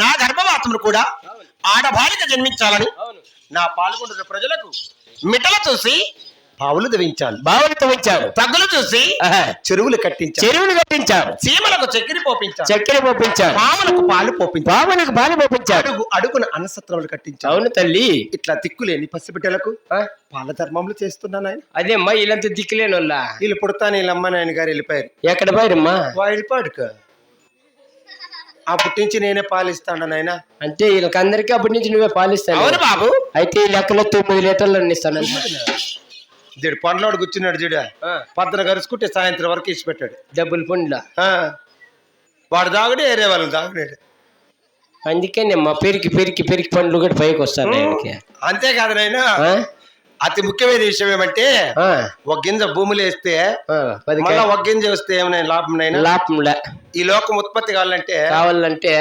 నా గర్భవాతమును కూడా ఆడబాలిక జన్మించాలని నా పాల్గొంటున్న ప్రజలకు మిటలు చూసి బావులు తవ్వించాడు తగ్గులు చూసి చెరువులు కట్టించాడు చీమలకు చక్కెర పోపించాడు పాములకు పాలు పోపించాడు అడుగున అన్నసత్రములు కట్టించాడు. అవును తల్లి, ఇట్లా దిక్కులేని పసిబిడ్డలకు పాల ధర్మములు చేస్తున్నాను ఆయన. అదే అమ్మా, వీళ్ళంతా దిక్కులేని వాళ్ళ వీళ్ళు పుడతాను వీళ్ళ అమ్మ నాయన గారు వెళ్ళిపోయారు. ఎక్కడ పోయారమ్మా? వెళ్ళిపోయాడుక. అప్పటి నుంచి నేనే పాలిస్తాను నాయన. అంటే వీళ్ళకి అందరికీ అప్పటి నుంచి నువ్వే పాలిస్తాను. అవును బాబు. అయితే ఈ లెక్కలో 9 లీటర్లు ఇస్తాను. దీడు పండ్లోడు కూర్చున్నాడు చూడ, పొద్దున కరుచుకుంటే సాయంత్రం వరకు ఇచ్చి పెట్టాడు డబ్బులు పండ్ల. వాడు దాగుడే ఏరే వాళ్ళు దాగుడాడు. అందుకేనమ్మా పెరికి పండ్లు కూడా పైకి వస్తాను. అంతేకాదు నాయన, అతి ముఖ్యమైన విషయం ఏమంటే ఒక గింజ భూమిలో వేస్తే ఒక గింజ వస్తే ఏమైనా లాభం. ఈ లోకం ఉత్పత్తి కావాలంటే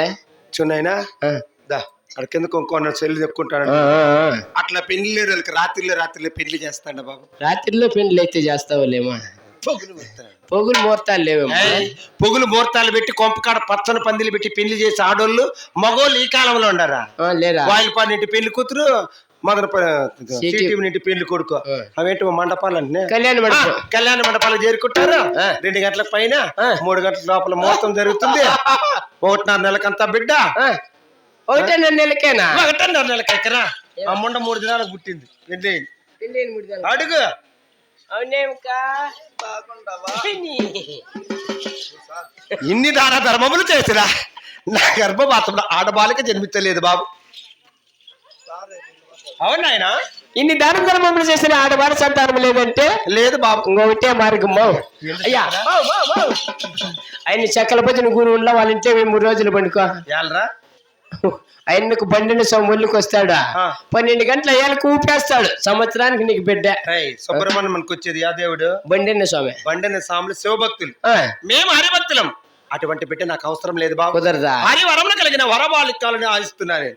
చూనైనా అక్కడికెందుకు ఇంకొన్న చెల్లి చెప్పుకుంటాను. అట్లా పెళ్లి లేరు వాళ్ళకి రాత్రిలో పెళ్లి చేస్తాడు బాబు. రాత్రిలో పెళ్లి అయితే చేస్తావులేమా? పొగులు ముహూర్తాలు లేవేమో. పొగులు ముహూర్తాలు పెట్టి కొంపకాడ పచ్చని పందిలు పెట్టి పెళ్లి చేసి ఆడోళ్ళు మగోళ్ళు ఈ కాలంలో ఉండారా? లేదా వాయిల్పాడు ఇంటి పెళ్లి కూతురు, ఇంటి పెళ్లి కొడుకు, అవేంటి మండపాలు అంటే కళ్యాణ మండపాలు చేరుకుంటారు. 2 గంటల పైన 3 గంటల లోపల ముహూర్తం జరుగుతుంది. 1.5 నెలకంతా బిడ్డ. 1.5 నెలకేనా? 1.5 నెలకెక్కరా? అమ్ముండ 3 దినాలకు పుట్టింది. అడుగు. ఇన్ని దాన ధర్మములు చేసిరా నా గర్భపాతంలో ఆడబాలిక జన్మించలేదు బాబు. అవునాయన, ఇన్ని దాన ధర్మములు చేసిన ఆడవారి సంతానం లేదంటే లేదు బాబు. ఇంకొకటే మార్గం. అయ్యా ఆయన చెక్కల పచ్చిన గురువు ఉన్న వాళ్ళ ఇంట్లో 3 రోజులు పండుకో. ఆయనకు 12 సొమ్ముళ్ళకి వస్తాడా? 12 గంటల అయ్యాలకు ఊపేస్తాడు. సంవత్సరానికి నీకు బిడ్డ. సుబ్రహ్మణ్యం మనకు వచ్చేది ఆ దేవుడు బండెన్న స్వాములు శివభక్తులు, మేము హరిభక్తులం. అటువంటి బిడ్డ నాకు అవసరం లేదు బాబు. కుదరదా? హరివరములు కలిగిన వరబాలికాలని ఆశిస్తున్నాను.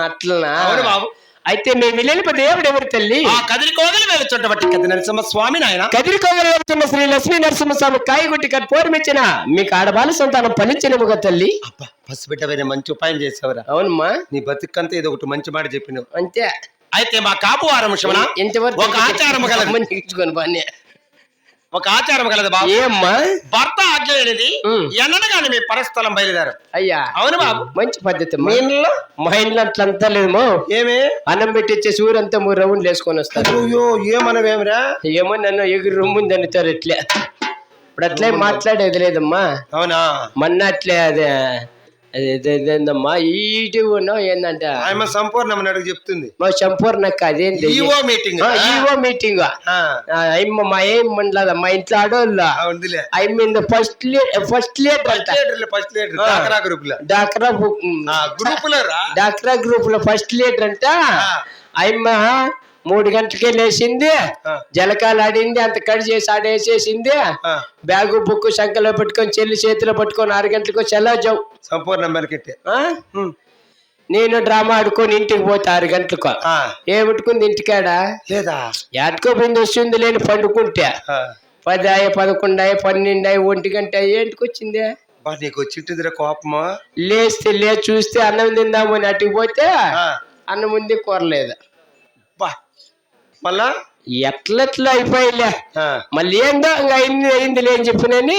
అట్లనా? అవును బాబు. అయితే మేము వెళ్ళిన దేవుడు ఎవరు తల్లి? కదిరికోగలు వెళ్తున్నటువంటి కది నరసింహ స్వామి నాయన. కదిరికోగలు వెళ్తున్న శ్రీ లక్ష్మీ నరసింహస్వామి కాయగుట్టి పోరమిచ్చిన మీకు ఆడబాల సంతానం ఫలించినముగా తల్లి. అబ్బా, పసిబిడ్డవైన మంచి ఉపాయం చేసావురా. అవునమ్మా, నీ బతుకంతా ఇది ఒకటి మంచి మాట చెప్పినావు. అంతే. అయితే మా కాపు వారం ఇంతవరకు ఒక ఆచారం కలదు. ఒక ఆచారం కలదు బాబు. ఏమ్మా? భర్త ఆజ్ఞ అనేది ఎన్నడగానే మీ పరస్థలం బయలుదేరు. అయ్యా అవును బాబు, మంచి పద్ధతి. మా ఇంట్లో అట్లంతా లేదేమో. ఏమే అన్నం పెట్టించేసి ఊరంతా 3 రౌండ్లు వేసుకొని వస్తారు. ఏమనవేమరా? ఏమో నన్ను ఎగురు రొమ్ముంది అంటారు. ఇట్లే ఇప్పుడు అట్లే మాట్లాడేది లేదమ్మా. అవునా? మొన్న అట్లే అదే అదేందమ్మా ఈటి ఉన్నావు ఏందంటే సంపూర్ణ చెప్తుంది. మా సంపూర్ణక్క అదేంటి మీటింగ్ మా ఏం ఉండదు. మా ఇంట్లో ఆడోళ్ళు మీద ఫస్ట్ లీటర్ డాక్రా గ్రూప్ లో ఫస్ట్ లీటర్ అంట. అమ్మ 3 గంటలకే లేచింది, జలకాలు ఆడింది, అంత కడి చేసి ఆడేసేసింది. బ్యాగు బుక్కు సంకలో పెట్టుకొని చెల్లి చేతిలో పట్టుకొని 6 గంటలకు చెల్లజావు సంపూర్ణ మెరకెట్టే. నేను డ్రామా ఆడుకొని ఇంటికి పోతే 6 గంటలకు ఏమిట్టుకుంది ఇంటికాడా లేదా ఎట్టుకోపోయింది వస్తుంది లేని పండుకుంటే 10, 11, 12, 1 గంట ఏంటికి వచ్చింది. నీకు వచ్చింటుందిరా కోపమా? లేస్తే చూస్తే అన్నం తిందామని అటుకు పోతే అన్నం ఉంది కూరలేదు. మళ్ళా ఎట్లెట్లా అయిపోయిలే. మళ్ళీ ఏందో అయింది లేని చెప్పినని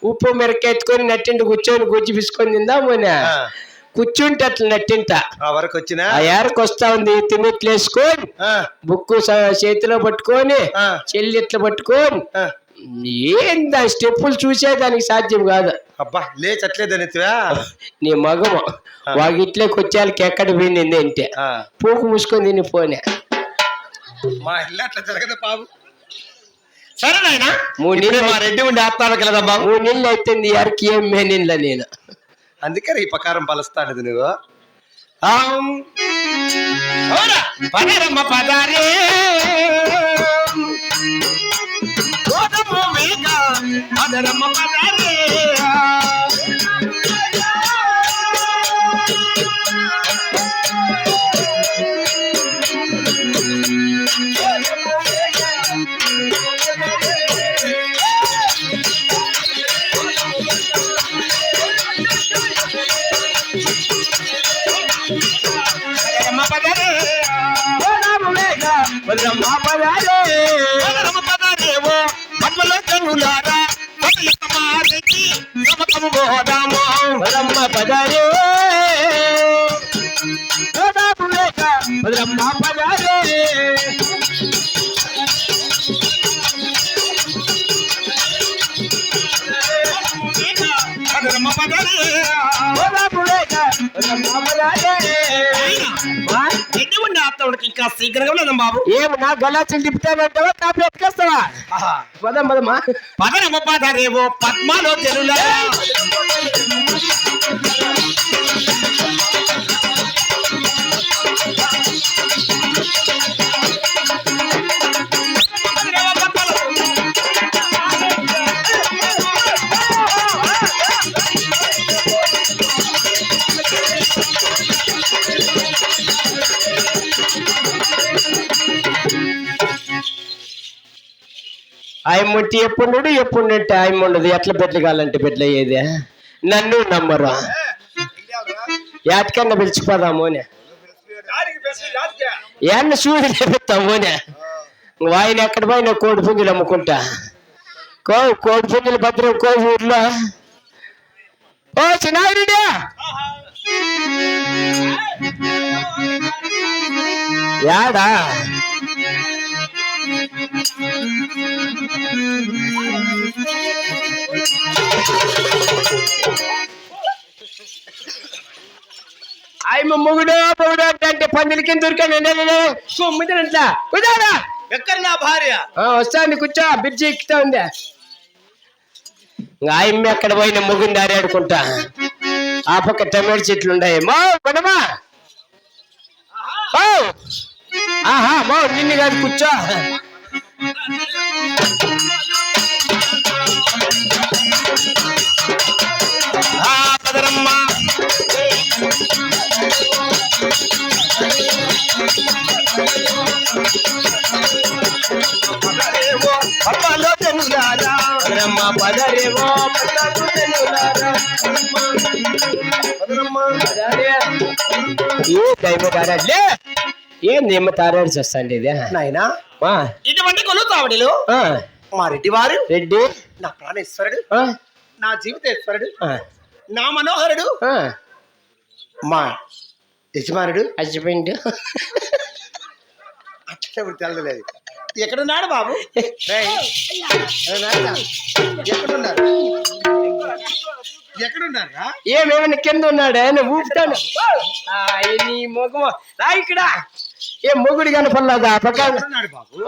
ఉప్పు మిరకాయ ఎత్తుకొని నట్టింటి కూర్చొని గుజ్జి పిసుకొని తిందామని కూర్చుంటే అట్లా నట్టింట వరకు వచ్చిన ఏరకు వస్తా ఉంది. తిన్నట్లు వేసుకొని బుక్కు చేతిలో పట్టుకొని చెల్లి ఎట్లా పట్టుకొని ఏందా స్టెప్పులు చూసేదానికి సాధ్యం కాదు. అబ్బా లేచట్లేదని నీ మగము వాగిట్లోకి వచ్చేళ్ళకి ఎక్కడ పోయింది అంటే పూకు మూసుకొని తిని పోనే. మా ఇల్లు అట్లా జరగదు బాబు. సరే నాయన 3 నెలలు మా రెడ్డి ఉండి ఆత్మాలకు వెళ్ళదా బాబు. 3 నెలలు అయిపోయింది ఎవరికి ఏం మేనిన్లా నేను. అందుకే ఈ ప్రకారం పలుస్తాడు నువ్వు. పదరమ్మ పదారే పదరమ్మ పదారే పద్మలో కనులారా పదరే ఇంకా శీఘ్రంగా లేదమ్మా బాబు. ఏమన్నా గొల్లాచులు తిప్పుతానంటావా తాపు ఎత్తుకొస్తావా? పదమ్మా పదనమ్మ పదరేవో పద్మాలో తెలులా ఆయమ్మంటే ఎప్పుడు అంటే ఆయమ్మ ఉండదు. ఎట్లా బెడ్లు కావాలంటే బెడ్లు అయ్యేది. నన్ను నమ్మరు. యాటికన్నా పిలిచిపోదామోనే ఏమన్నా చూడు చెప్తామోనే. ఆయన ఎక్కడ పోయినా కోడి పుంజులు అమ్ముకుంటా. కోడి పుంజులు భద్రం ఊర్లో. ఓ చిన్నారెడ్డి యాడా ఆయమ్మ మొగుడు అంటే పందిల కింద దొరికాను. కుదారా ఎక్కడ నా భార్య వస్తాంది కూర్చో బ్రిడ్జి ఎక్కుతా ఉంది. ఆయమ్మ ఎక్కడ పోయిన మొగుని దారి ఆడుకుంటా. ఆ పక్క టమాటో చెట్లు ఉన్నాయి. మా కొనమా ఆహా మా నిన్ను కాదు కూర్చో. ఏంది ఏమో తారాడు చూస్తాండి ఇది నాయనా. ఇటువంటి కొలుతావడిలో మా రెడ్డి వారు రెడ్డి నా ప్రాణేశ్వరుడు, నా జీవితేశ్వరుడు, నా మనోహరుడు, మా యజమానుడు హస్బెండ్. అట్లా తెల్లలేదు. ఎక్కడున్నాడు బాబు? ఎక్కడున్నారా? ఏమేమైనా కింద ఉన్నాడా? ఊపుతాను నీ మొగ రా ఇక్కడ. ఏ మొగుడు కనపడలేదా పక్కన?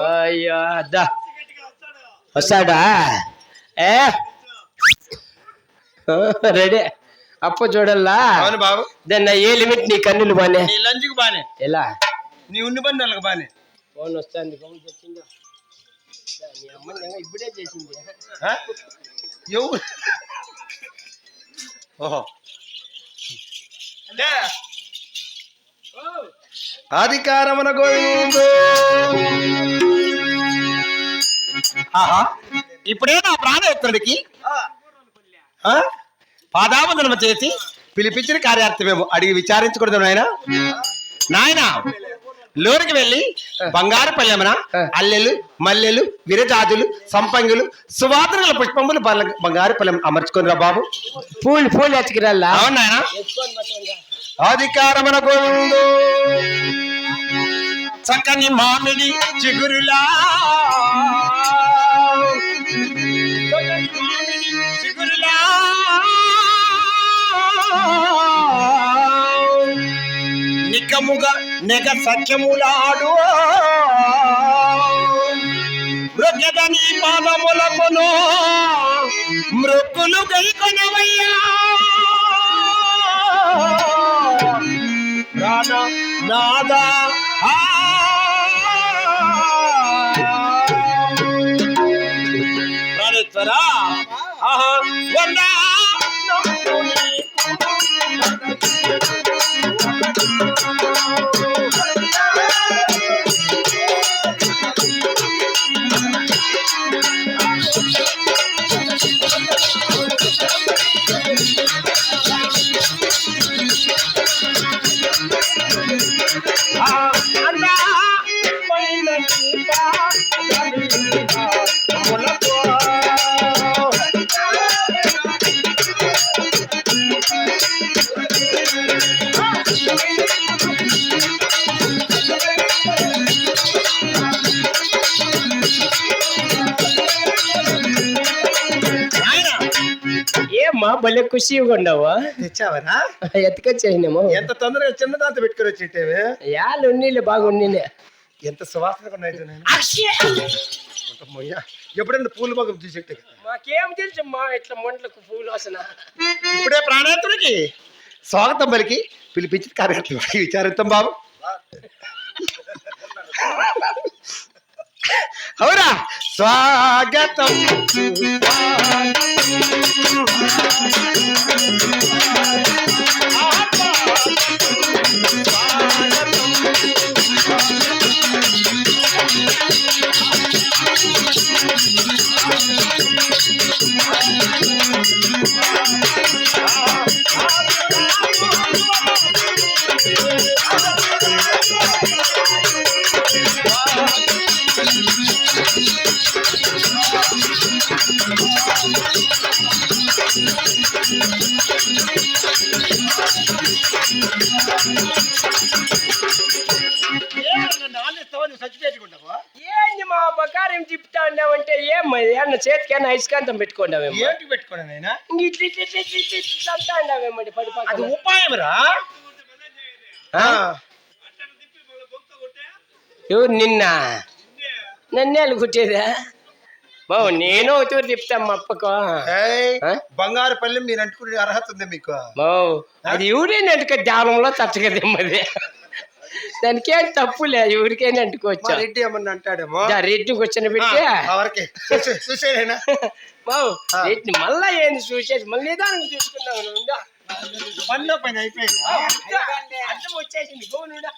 అయ్యో అద్దా వస్తాడా? రెడీ అప్పు చూడల్లా బాబు. దాన్ని ఏ లిమిట్ నీ కన్నులు బానే లంచుకు బానే ఎలా నీ ఉండి పని వాళ్ళకి బానే ఫోన్ వస్తుంది. ఇప్పుడే చేసింది. ఓహో అధికారమున గోవిందు. ఇప్పుడే నా ప్రాణేశ్వరుడికి పాదావందనం చేసి పిలిపించిన కార్యార్థమేమో అడిగి విచారించకూడదు నాయన. లోనికి వెళ్ళి బంగారు పల్లెమన అల్లెలు మల్లెలు విరజాజులు సంపంగులు సువాసనల పుష్పములు బంగారు పల్లెం అమర్చుకుని రా బాబు. పూలు ఎత్తుకురల్లా. అవును నాయన. అధికారమున గోవిందు. చక్కని మామిడి చిగురులా నికముగా నెగ సఖ్యములాడు మృగదని పాదములకును మృక్కులు గైకొనవయ్యా ప్రాణ నాదా. ప్రాణేశ్వరా వందా భలే ఖుషిగా ఉండవు. తెచ్చావరా? ఎత్తుకొచ్చేయనేమో. ఎంత తొందరగా చిన్న దాంతో పెట్టుకొని వచ్చేటేవే. యాళ్ళు ఉన్నీళ్ళు బాగుండి. ఎంత సువాసనగా ఉన్నాయి. ఎప్పుడైనా పూల మొగం చూసేట్టే. మాకేం తెలుసు మా ఇట్లా మంటలకు పూలు వాసన. ఇప్పుడే ప్రాణాతుడికి స్వాగతం పలికి పిలిపించి కార్యక్రమం విచారిద్దాం బాబు. అవునా? స్వాగతం. ఏంటి మా బకారం తిప్పుతా ఉన్నావంటే ఏమన్నా చేతికైనా ఐస్కాంతం పెట్టుకోండావేమో. ఏంటి పెట్టుకోండి అయినా చంతా ఉండావేమండి అది ఉపాయం రా. ఎవరు నన్నేళ్ళు కుట్టేదా బావు? నేను ఒకటి తిప్పుతాం మా అప్పకు. బంగారు పల్లెం మీరు అంటుకునే అర్హత ఉంది మీకు బావు. అది ఎవరైనా అంటుక ధ్యానంలో తచ్చకదేమది. దానికి ఏం తప్పులే, ఎవరికైనా అంటుకోవచ్చు. రెడ్డి ఏమన్నా అంటాడేమో. రెడ్డి కూర్చొని పెట్టి చూసేనా బావు. రెడ్డి మళ్ళా ఏంది చూసేది, మళ్ళీ నిదానం చూసుకున్నావు. పనిలో పని అయిపోయింది. అర్థం వచ్చేసింది. గోనుడా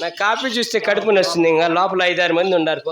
నా కాఫీ చూస్తే కడుపు నొస్తుంది. ఇంకా లోపల 5-6 మంది ఉన్నారు.